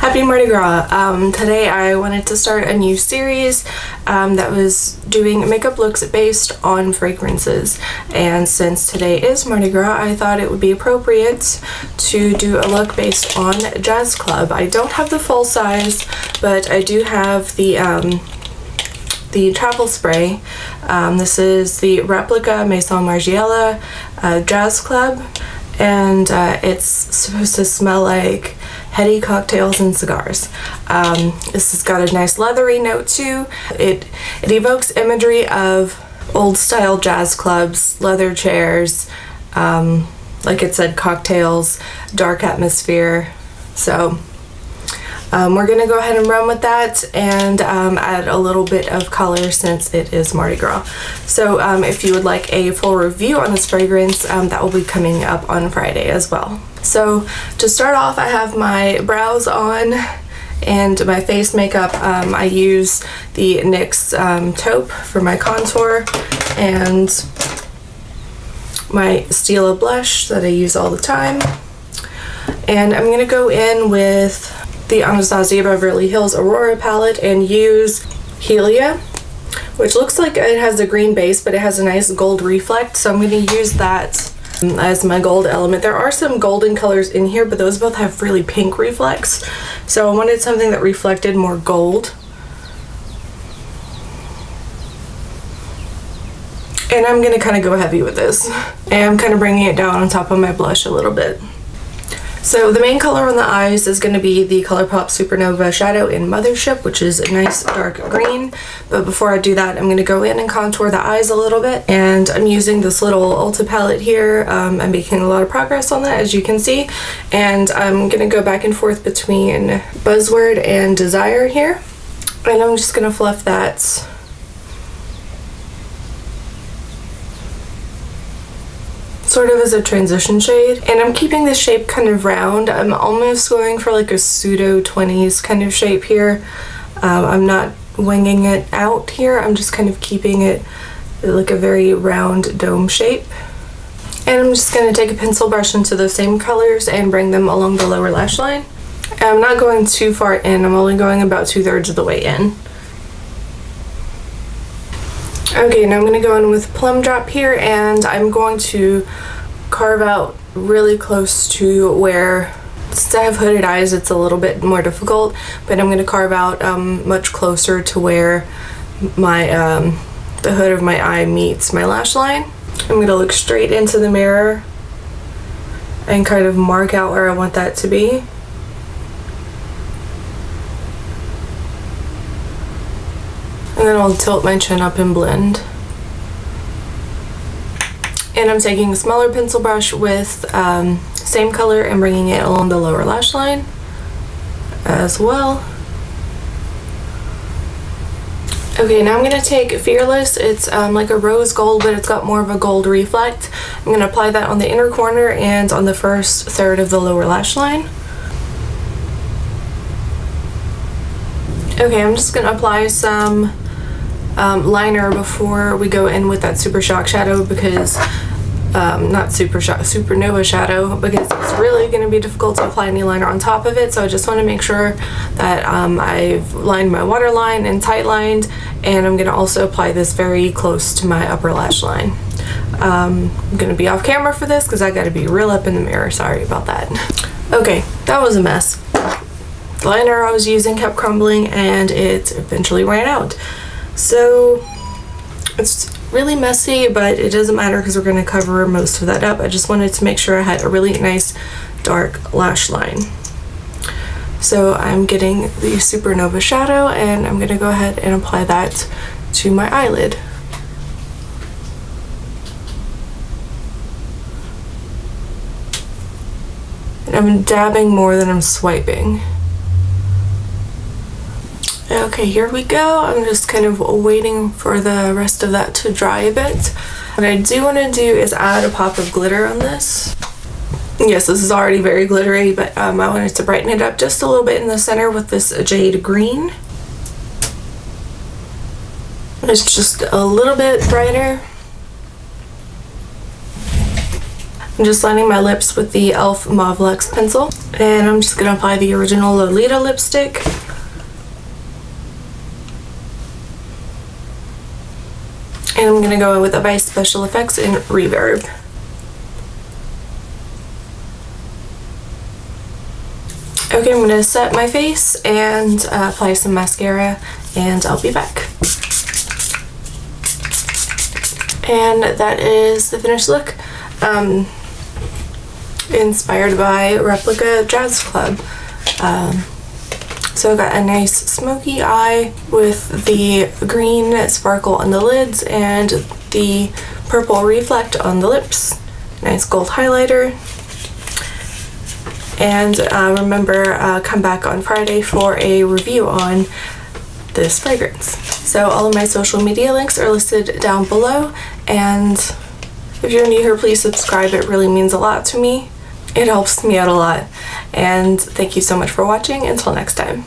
Happy Mardi Gras. Today I wanted to start a new series that was doing makeup looks based on fragrances, and since today is Mardi Gras, I thought it would be appropriate to do a look based on Jazz Club. I don't have the full size, but I do have the travel spray. This is the Replica Maison Margiela Jazz Club, and it's supposed to smell like heady cocktails and cigars. This has got a nice leathery note too. It evokes imagery of old style jazz clubs, leather chairs, like it said, cocktails, dark atmosphere. So we're gonna go ahead and run with that and add a little bit of color since it is Mardi Gras. So if you would like a full review on this fragrance, that will be coming up on Friday as well. So to start off, I have my brows on and my face makeup. I use the NYX taupe for my contour and my Stila blush that I use all the time. And I'm gonna go in with the Anastasia Beverly Hills Aurora palette and use Helia, which looks like it has a green base, but it has a nice gold reflect, so I'm going to use that as my gold element. There are some golden colors in here, but those both have really pink reflects, so I wanted something that reflected more gold. And I'm going to kind of go heavy with this, and I'm kind of bringing it down on top of my blush a little bit. So the main color on the eyes is going to be the ColourPop Supernova Shadow in Mothership, which is a nice dark green. But before I do that, I'm going to go in and contour the eyes a little bit. And I'm using this little Ulta palette here. I'm making a lot of progress on that, as you can see. And I'm going to go back and forth between Buzzword and Desire here. And I'm just going to fluff that sort of as a transition shade, and I'm keeping the shape kind of round. I'm almost going for like a pseudo 20s kind of shape here. I'm not winging it out here, I'm just kind of keeping it like a very round dome shape. And I'm just going to take a pencil brush into those same colors and bring them along the lower lash line. And I'm not going too far in, I'm only going about 2/3 of the way in. Okay, now I'm going to go in with Plum Drop here, and I'm going to carve out really close to where, since I have hooded eyes, it's a little bit more difficult, but I'm going to carve out much closer to where my the hood of my eye meets my lash line. I'm going to look straight into the mirror and kind of mark out where I want that to be. And then I'll tilt my chin up and blend. And I'm taking a smaller pencil brush with same color and bringing it along the lower lash line as well. Okay, now I'm going to take Fearless. It's like a rose gold, but it's got more of a gold reflect. I'm going to apply that on the inner corner and on the first third of the lower lash line. Okay, I'm just going to apply some liner before we go in with that Super Shock shadow, because not Super Shock, Supernova shadow, because it's really going to be difficult to apply any liner on top of it. So I just want to make sure that I've lined my waterline and tight lined, and I'm going to also apply this very close to my upper lash line. I'm going to be off camera for this because I got to be real up in the mirror. Sorry about that. Okay, that was a mess. The liner I was using kept crumbling and it eventually ran out. So it's really messy, but it doesn't matter because we're going to cover most of that up. I just wanted to make sure I had a really nice dark lash line. So I'm getting the Supernova shadow and I'm going to go ahead and apply that to my eyelid. And I'm dabbing more than I'm swiping. Okay, here we go. I'm just kind of waiting for the rest of that to dry a bit. What I do want to do is add a pop of glitter on this. Yes, this is already very glittery, but I wanted to brighten it up just a little bit in the center with this jade green. It's just a little bit brighter. I'm just lining my lips with the e.l.f. Mauve Luxe pencil, and I'm just going to apply the original Lolita lipstick. And I'm going to go in with a Vice Special Effects in Reverb. Okay, I'm going to set my face and apply some mascara, and I'll be back. And that is the finished look. Inspired by Replica Jazz Club. So I got a nice smoky eye with the green sparkle on the lids and the purple reflect on the lips. Nice gold highlighter. And remember, come back on Friday for a review on this fragrance. So all of my social media links are listed down below, and if you're new here, please subscribe. It really means a lot to me. It helps me out a lot. And thank you so much for watching. Until next time.